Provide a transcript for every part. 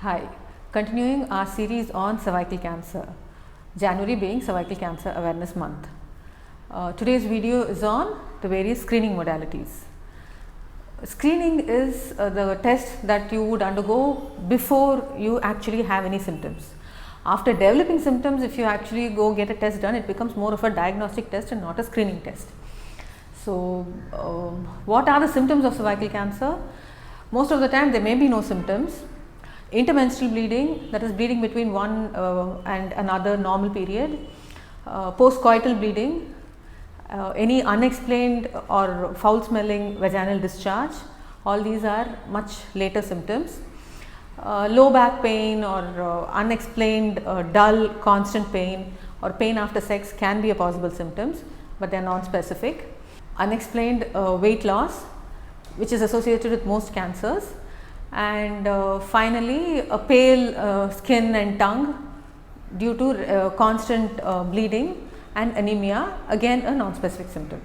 Hi, continuing our series on cervical cancer, January being Cervical Cancer Awareness Month. Today's video is on the various screening modalities. Screening is the test that you would undergo before you actually have any symptoms. After developing symptoms, if you actually go get a test done, it becomes more of a diagnostic test and not a screening test. So, what are the symptoms of cervical cancer? Most of the time there may be no symptoms. Intermenstrual bleeding, that is bleeding between one and another normal period, postcoital bleeding, any unexplained or foul smelling vaginal discharge, all these are much later symptoms. Low back pain or unexplained dull constant pain or pain after sex can be a possible symptoms, but they are non-specific. Unexplained weight loss, which is associated with most cancers, and finally a pale skin and tongue due to constant bleeding and anemia, again a non-specific symptom.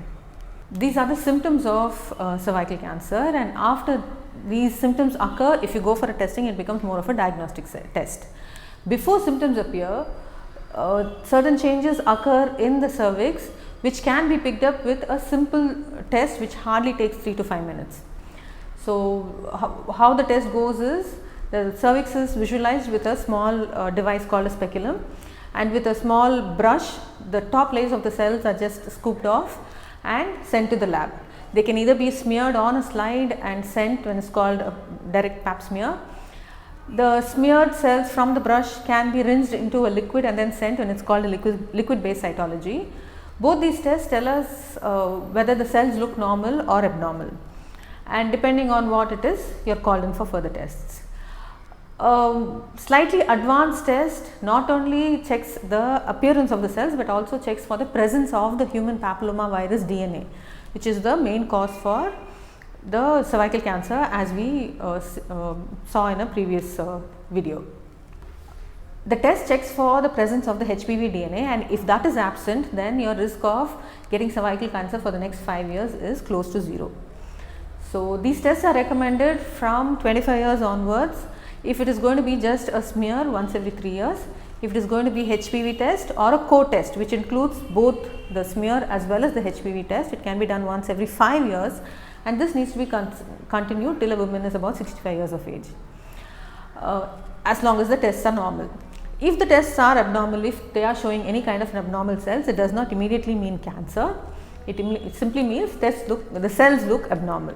These are the symptoms of cervical cancer, and after these symptoms occur, if you go for a testing, it becomes more of a diagnostic test. Before symptoms appear, certain changes occur in the cervix which can be picked up with a simple test which hardly takes 3 to 5 minutes. So, how the test goes is, the cervix is visualized with a small device called a speculum, and with a small brush the top layers of the cells are just scooped off and sent to the lab. They can either be smeared on a slide and sent when it is called a direct pap smear. The smeared cells from the brush can be rinsed into a liquid and then sent when it is called a liquid based cytology. Both these tests tell us whether the cells look normal or abnormal, and depending on what it is, you are called in for further tests. Slightly advanced test not only checks the appearance of the cells, but also checks for the presence of the human papilloma virus DNA, which is the main cause for the cervical cancer, as we saw in a previous video. The test checks for the presence of the HPV DNA, and if that is absent, then your risk of getting cervical cancer for the next 5 years is close to 0. So, these tests are recommended from 25 years onwards. If it is going to be just a smear once every 3 years, if it is going to be HPV test or a co-test which includes both the smear as well as the HPV test, it can be done once every 5 years, and this needs to be continued till a woman is about 65 years of age, as long as the tests are normal. If the tests are abnormal, if they are showing any kind of abnormal cells, it does not immediately mean cancer. It simply means the cells look abnormal.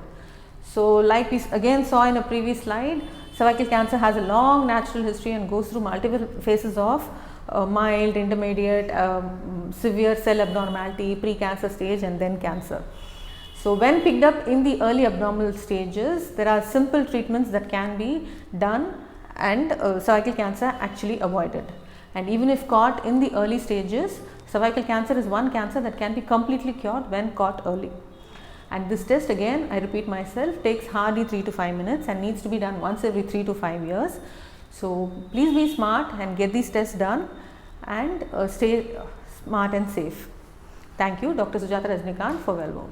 So, like we again saw in a previous slide, cervical cancer has a long natural history and goes through multiple phases of mild, intermediate, severe cell abnormality, pre-cancer stage, and then cancer. So, when picked up in the early abnormal stages, there are simple treatments that can be done and cervical cancer actually avoided. And even if caught in the early stages, cervical cancer is one cancer that can be completely cured when caught early. And this test, again I repeat myself, takes hardly 3 to 5 minutes and needs to be done once every 3 to 5 years. So, please be smart and get these tests done and stay smart and safe. Thank you, Dr. Sujata Rajnikant for Wellworm.